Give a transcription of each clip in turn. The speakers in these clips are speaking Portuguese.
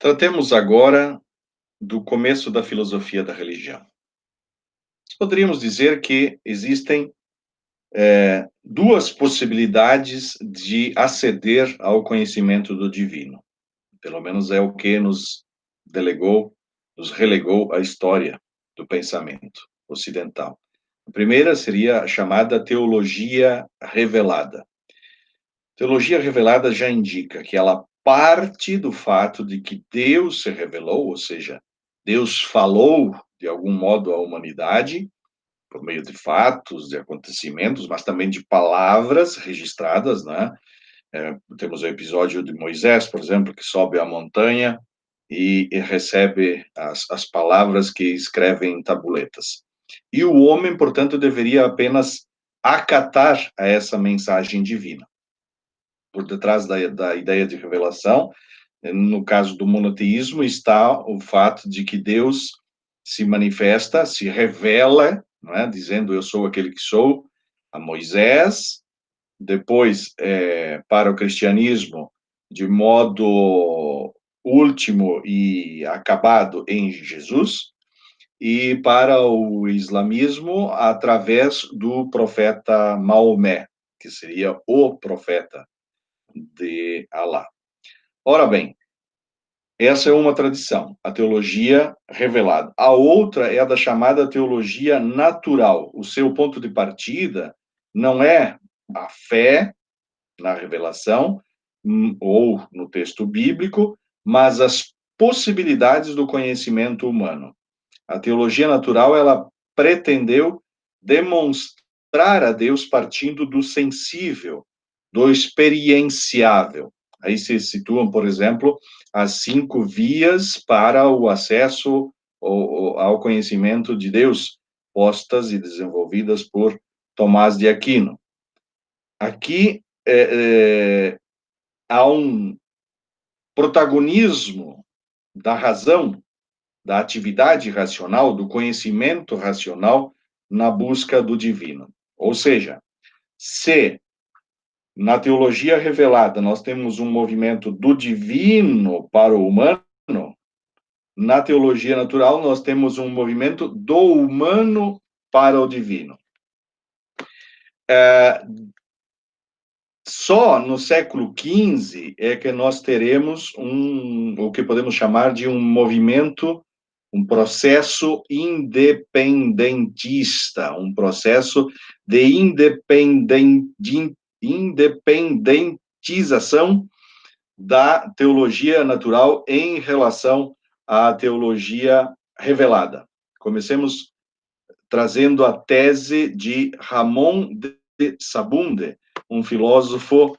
Tratemos agora do começo da filosofia da religião. Poderíamos dizer que existem duas possibilidades de aceder ao conhecimento do divino. Pelo menos é o que nos relegou a história do pensamento ocidental. A primeira seria a chamada teologia revelada. Teologia revelada já indica que ela parte do fato de que Deus se revelou, ou seja, Deus falou de algum modo à humanidade, por meio de fatos, de acontecimentos, mas também de palavras registradas, né? Temos o episódio de Moisés, por exemplo, que sobe a montanha e recebe as palavras que escreve em tabuletas. E o homem, portanto, deveria apenas acatar a essa mensagem divina. Por detrás da ideia de revelação, no caso do monoteísmo, está o fato de que Deus se manifesta, se revela, não é? Dizendo eu sou aquele que sou, a Moisés, depois, para o cristianismo, de modo último e acabado em Jesus, e para o islamismo, através do profeta Maomé, que seria o profeta de Alá. Ora bem, essa é uma tradição, a teologia revelada. A outra é a da chamada teologia natural. O seu ponto de partida não é a fé na revelação ou no texto bíblico, mas as possibilidades do conhecimento humano. A teologia natural, ela pretendeu demonstrar a Deus partindo do sensível, do experienciável. Aí se situam, por exemplo, as 5 vias para o acesso ao conhecimento de Deus, postas e desenvolvidas por Tomás de Aquino. Aqui há um protagonismo da razão, da atividade racional, do conhecimento racional na busca do divino. Ou seja, se na teologia revelada nós temos um movimento do divino para o humano, na teologia natural nós temos um movimento do humano para o divino. Só no século XV é que nós teremos o que podemos chamar de um movimento, um processo independentista, um processo de independentização da teologia natural em relação à teologia revelada. Comecemos trazendo a tese de Ramón de Sabúnde, um filósofo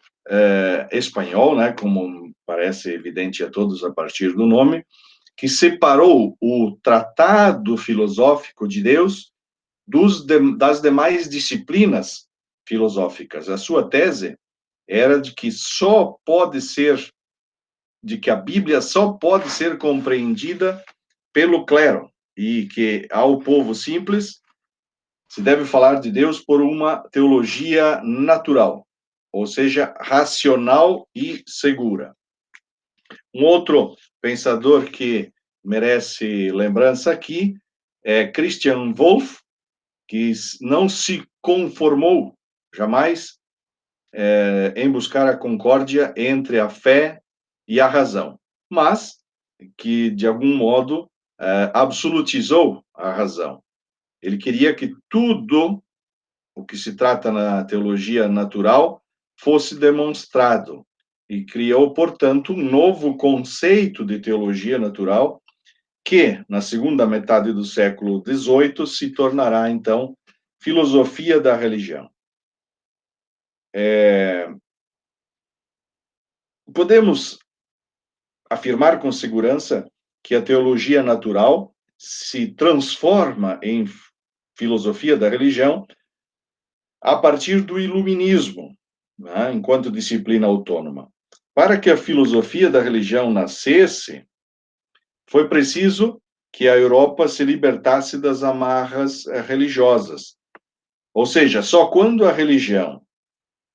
espanhol, né, como parece evidente a todos a partir do nome, que separou o tratado filosófico de Deus das demais disciplinas filosóficas. A sua tese era de que a Bíblia só pode ser compreendida pelo clero e que ao povo simples se deve falar de Deus por uma teologia natural, ou seja, racional e segura. Um outro pensador que merece lembrança aqui é Christian Wolff, que não se conformou jamais em buscar a concórdia entre a fé e a razão, mas que, de algum modo, absolutizou a razão. Ele queria que tudo o que se trata na teologia natural fosse demonstrado e criou, portanto, um novo conceito de teologia natural que, na segunda metade do século XVIII, se tornará, então, filosofia da religião. Podemos afirmar com segurança que a teologia natural se transforma em filosofia da religião a partir do iluminismo, né, enquanto disciplina autônoma. Para que a filosofia da religião nascesse, foi preciso que a Europa se libertasse das amarras religiosas. Ou seja, só quando a religião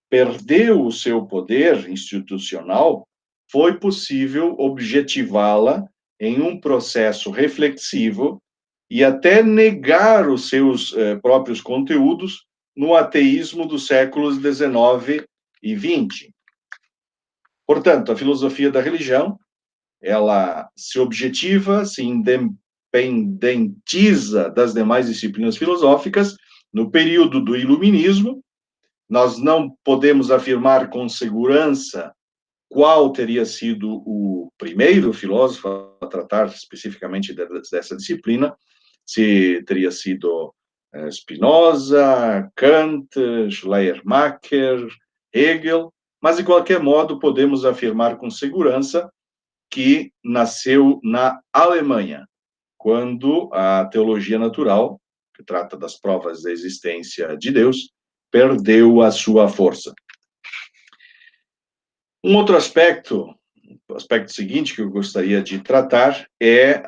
perdeu o seu poder institucional foi possível objetivá-la em um processo reflexivo e até negar os seus próprios conteúdos no ateísmo dos séculos XIX e XX. Portanto, a filosofia da religião, ela se objetiva, se independentiza das demais disciplinas filosóficas no período do Iluminismo. Nós não podemos afirmar com segurança qual teria sido o primeiro filósofo a tratar especificamente dessa disciplina, se teria sido Spinoza, Kant, Schleiermacher, Hegel, mas de qualquer modo podemos afirmar com segurança que nasceu na Alemanha, quando a teologia natural, que trata das provas da existência de Deus, perdeu a sua força. Um outro aspecto, o aspecto seguinte que eu gostaria de tratar é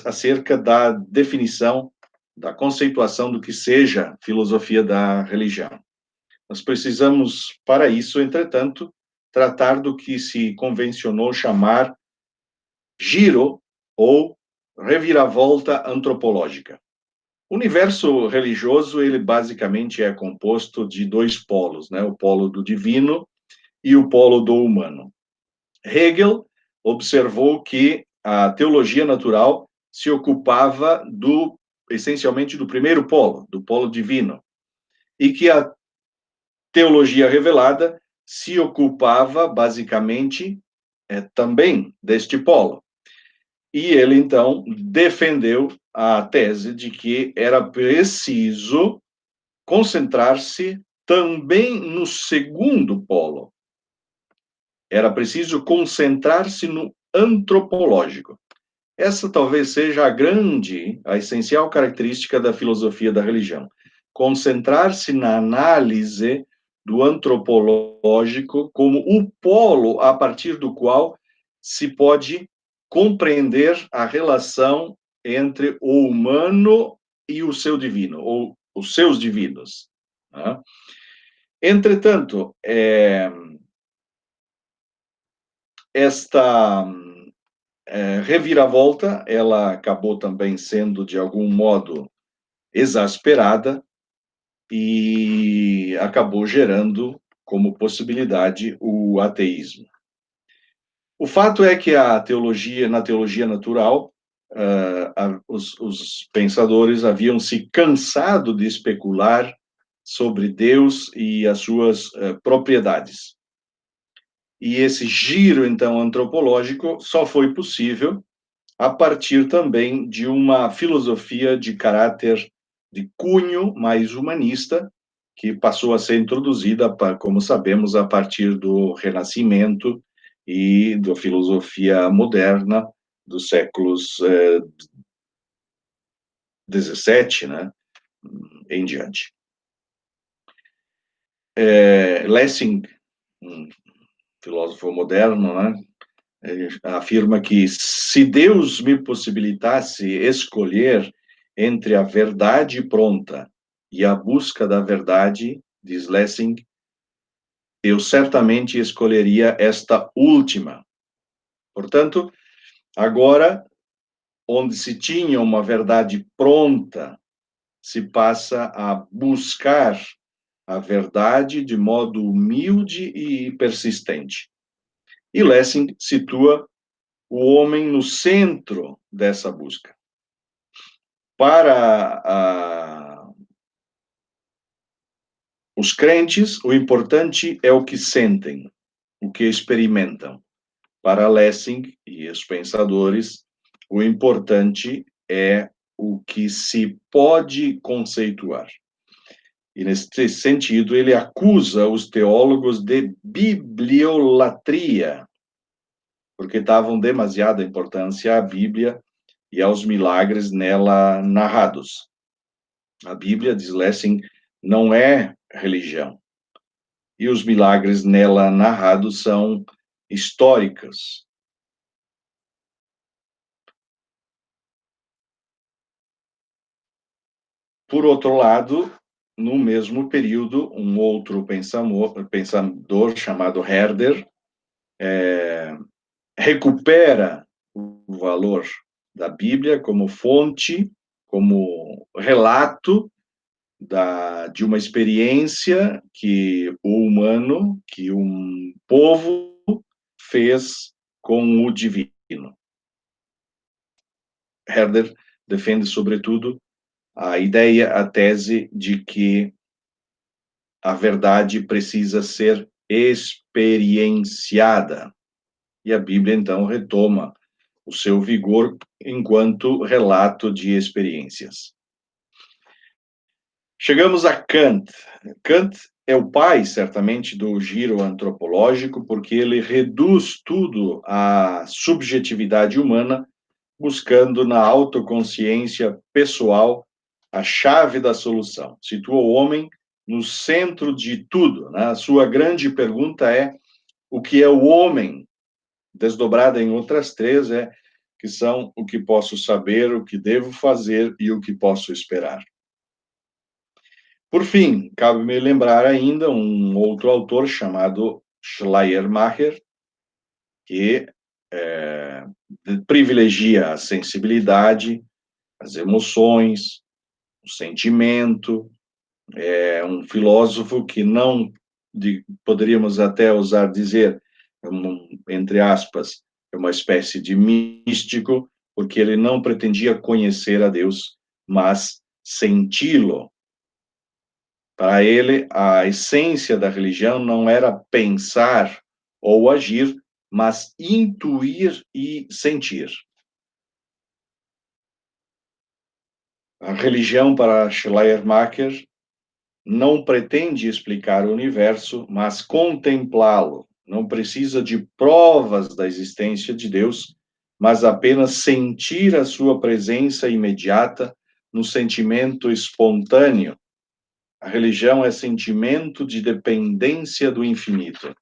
acerca da definição, da conceituação do que seja filosofia da religião. Nós precisamos, para isso, entretanto, tratar do que se convencionou chamar giro ou reviravolta antropológica. O universo religioso, ele basicamente é composto de dois polos, né? O polo do divino e o polo do humano. Hegel observou que a teologia natural se ocupava essencialmente do primeiro polo, do polo divino, e que a teologia revelada se ocupava basicamente também deste polo. E ele então defendeu a tese de que era preciso concentrar-se também no segundo polo. Era preciso concentrar-se no antropológico. Essa talvez seja a essencial característica da filosofia da religião. Concentrar-se na análise do antropológico como o polo a partir do qual se pode compreender a relação entre o humano e o seu divino, ou os seus divinos. Né? Entretanto, esta reviravolta, ela acabou também sendo, de algum modo, exasperada e acabou gerando como possibilidade o ateísmo. O fato é que na teologia natural, os pensadores haviam se cansado de especular sobre Deus e as suas propriedades. E esse giro, então, antropológico só foi possível a partir também de uma filosofia de caráter de cunho mais humanista, que passou a ser introduzida, como sabemos, a partir do Renascimento e da filosofia moderna dos séculos XVII, né, em diante. Lessing, um filósofo moderno, né, afirma que se Deus me possibilitasse escolher entre a verdade pronta e a busca da verdade, diz Lessing, eu certamente escolheria esta última. Portanto, agora, onde se tinha uma verdade pronta, se passa a buscar a verdade de modo humilde e persistente. E Lessing situa o homem no centro dessa busca. Para os crentes, o importante é o que sentem, o que experimentam. Para Lessing e os pensadores, o importante é o que se pode conceituar. E, nesse sentido, ele acusa os teólogos de bibliolatria, porque davam demasiada importância à Bíblia e aos milagres nela narrados. A Bíblia, diz Lessing, não é religião. E os milagres nela narrados são históricos. Por outro lado, no mesmo período, um outro pensador chamado Herder recupera o valor da Bíblia como fonte, como relato de uma experiência que o humano, que um povo fez com o divino. Herder defende, sobretudo, a ideia, a tese de que a verdade precisa ser experienciada. E a Bíblia, então, retoma o seu vigor enquanto relato de experiências. Chegamos a Kant. Kant é o pai, certamente, do giro antropológico, porque ele reduz tudo à subjetividade humana, buscando na autoconsciência pessoal a chave da solução. Situa o homem no centro de tudo, né? A sua grande pergunta é: o que é o homem? Desdobrada em outras três, que são o que posso saber, o que devo fazer e o que posso esperar. Por fim, cabe-me lembrar ainda um outro autor chamado Schleiermacher, que privilegia a sensibilidade, as emoções, o sentimento. É um filósofo que não, poderíamos até ousar dizer, entre aspas, é uma espécie de místico, porque ele não pretendia conhecer a Deus, mas senti-lo. Para ele, a essência da religião não era pensar ou agir, mas intuir e sentir. A religião, para Schleiermacher, não pretende explicar o universo, mas contemplá-lo. Não precisa de provas da existência de Deus, mas apenas sentir a sua presença imediata no sentimento espontâneo. A religião é sentimento de dependência do infinito.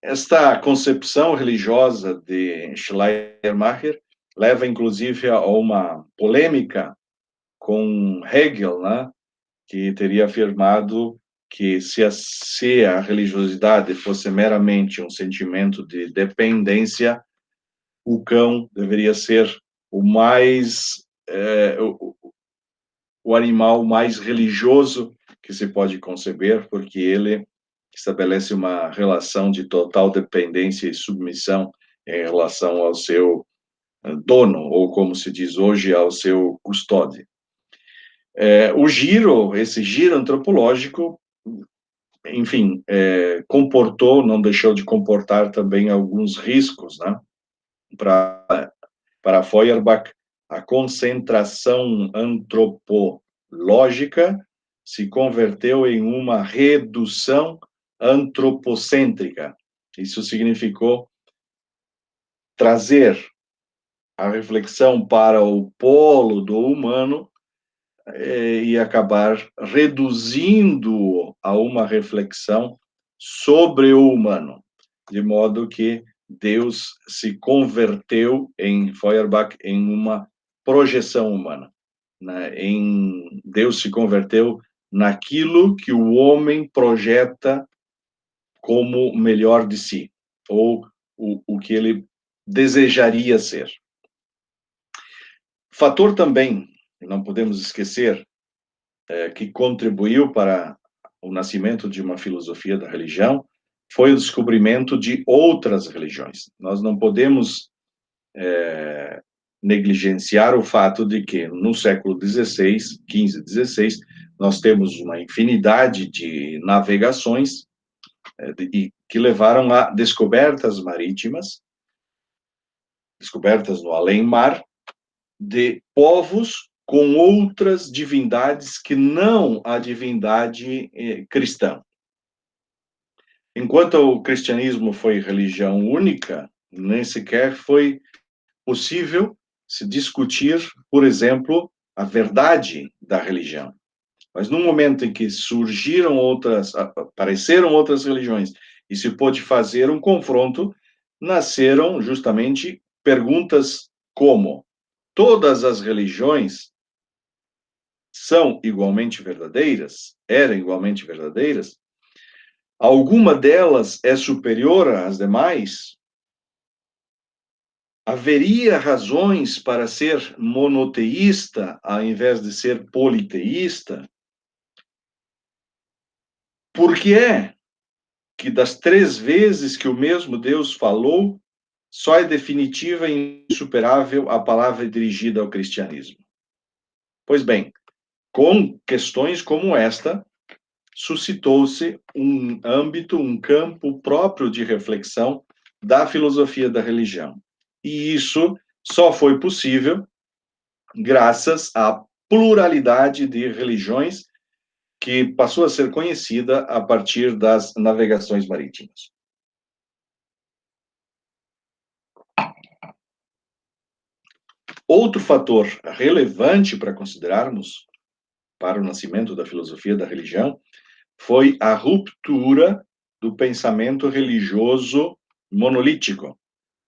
Esta concepção religiosa de Schleiermacher leva, inclusive, a uma polêmica com Hegel, né? Que teria afirmado que se a religiosidade fosse meramente um sentimento de dependência, o cão deveria ser o mais o animal mais religioso que se pode conceber, porque ele estabelece uma relação de total dependência e submissão em relação ao seu dono, ou como se diz hoje, ao seu custódio. Esse giro antropológico, enfim, não deixou de comportar também alguns riscos, né? Para Feuerbach, a concentração antropológica se converteu em uma redução antropocêntrica. Isso significou trazer a reflexão para o polo do humano e acabar reduzindo a uma reflexão sobre o humano, de modo que Deus se converteu, em Feuerbach, em uma projeção humana. Né? Deus se converteu naquilo que o homem projeta como melhor de si, ou o que ele desejaria ser. Fator também, não podemos esquecer, que contribuiu para o nascimento de uma filosofia da religião foi o descobrimento de outras religiões. Nós não podemos negligenciar o fato de que no século XVI, XV, XVI, nós temos uma infinidade de navegações que levaram a descobertas marítimas, descobertas no além-mar, de povos com outras divindades que não a divindade cristã. Enquanto o cristianismo foi religião única, nem sequer foi possível se discutir, por exemplo, a verdade da religião. Mas no momento em que apareceram outras religiões e se pôde fazer um confronto, nasceram justamente perguntas como: todas as religiões são igualmente verdadeiras? Eram igualmente verdadeiras? alguma delas é superior às demais? Haveria razões para ser monoteísta ao invés de ser politeísta? Por que é que das 3 vezes que o mesmo Deus falou, só é definitiva e insuperável a palavra dirigida ao cristianismo? Pois bem, com questões como esta, suscitou-se um âmbito, um campo próprio de reflexão da filosofia da religião. E isso só foi possível graças à pluralidade de religiões que passou a ser conhecida a partir das navegações marítimas. Outro fator relevante para considerarmos para o nascimento da filosofia da religião foi a ruptura do pensamento religioso monolítico,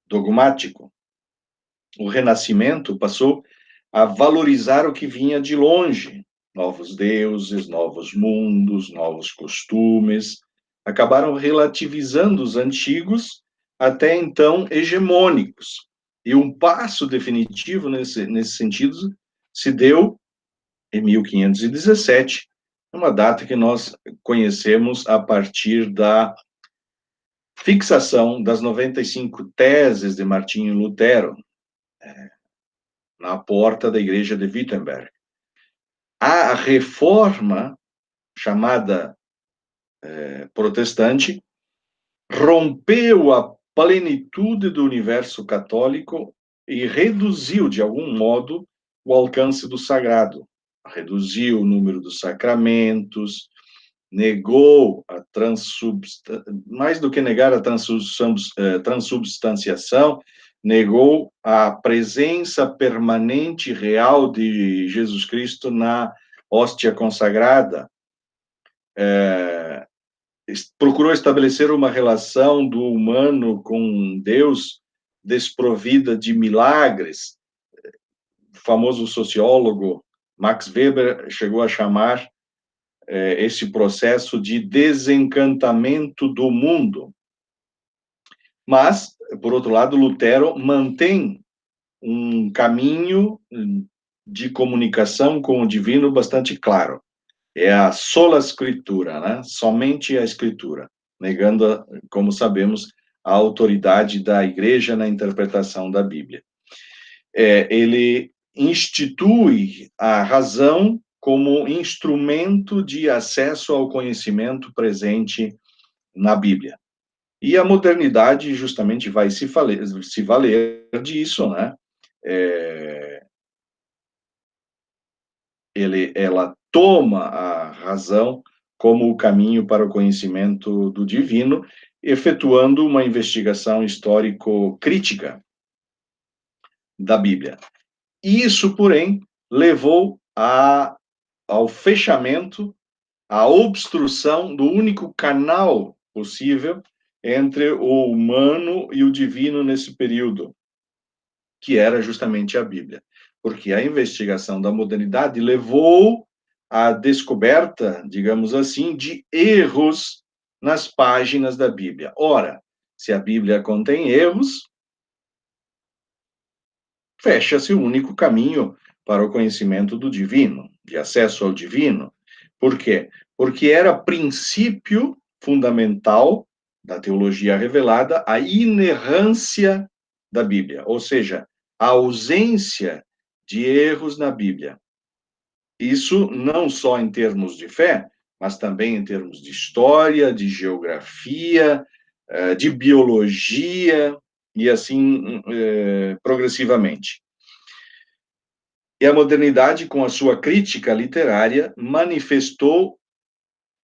dogmático. O Renascimento passou a valorizar o que vinha de longe, novos deuses, novos mundos, novos costumes, acabaram relativizando os antigos, até então hegemônicos. E um passo definitivo nesse sentido se deu em 1517, uma data que nós conhecemos a partir da fixação das 95 teses de Martinho Lutero, na porta da igreja de Wittenberg. A reforma, chamada protestante, rompeu a plenitude do universo católico e reduziu, de algum modo, o alcance do sagrado. Reduziu o número dos sacramentos, negou a mais do que negar a transubstanciação, negou a presença permanente e real de Jesus Cristo na hóstia consagrada, procurou estabelecer uma relação do humano com Deus desprovida de milagres. O famoso sociólogo Max Weber chegou a chamar esse processo de desencantamento do mundo. Mas, por outro lado, Lutero mantém um caminho de comunicação com o divino bastante claro. É a sola escritura, né? Somente a escritura, negando, como sabemos, a autoridade da igreja na interpretação da Bíblia. Ele institui a razão como instrumento de acesso ao conhecimento presente na Bíblia. E a modernidade justamente vai se valer disso, né? Ela toma a razão como o caminho para o conhecimento do divino, efetuando uma investigação histórico-crítica da Bíblia. Isso, porém, levou ao fechamento, à obstrução do único canal possível entre o humano e o divino nesse período, que era justamente a Bíblia. Porque a investigação da modernidade levou à descoberta, digamos assim, de erros nas páginas da Bíblia. Ora, se a Bíblia contém erros, fecha-se o único caminho para o conhecimento do divino, de acesso ao divino. Por quê? Porque era princípio fundamental da teologia revelada a inerrância da Bíblia, ou seja, a ausência de erros na Bíblia. Isso não só em termos de fé, mas também em termos de história, de geografia, de biologia, e assim progressivamente. E a modernidade, com a sua crítica literária, manifestou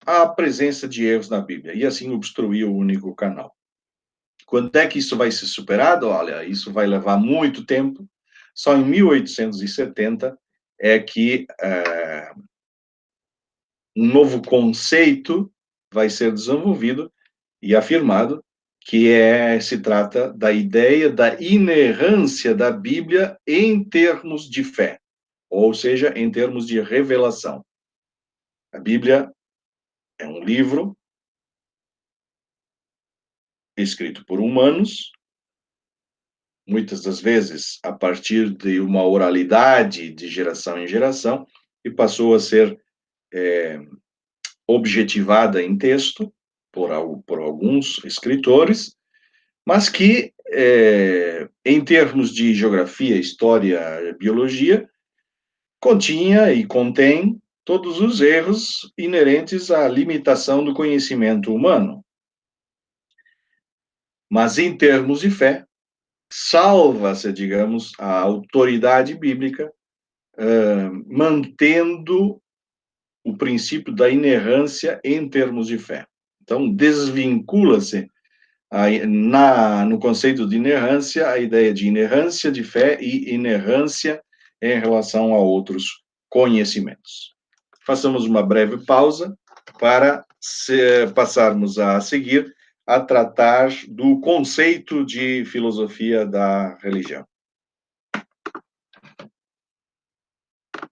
a presença de erros na Bíblia, e assim obstruiu o único canal. Quando é que isso vai ser superado? Olha, isso vai levar muito tempo. Só em 1870 é que um novo conceito vai ser desenvolvido e afirmado, que se trata da ideia da inerrância da Bíblia em termos de fé, ou seja, em termos de revelação. A Bíblia é um livro escrito por humanos, muitas das vezes a partir de uma oralidade de geração em geração, e passou a ser objetivada em texto por alguns escritores, mas que, em termos de geografia, história, biologia, continha e contém todos os erros inerentes à limitação do conhecimento humano. Mas, em termos de fé, salva-se, digamos, a autoridade bíblica, mantendo o princípio da inerrância em termos de fé. Então, desvincula-se no conceito de inerrância a ideia de inerrância de fé e inerrância em relação a outros conhecimentos. Façamos uma breve pausa para passarmos a seguir a tratar do conceito de filosofia da religião.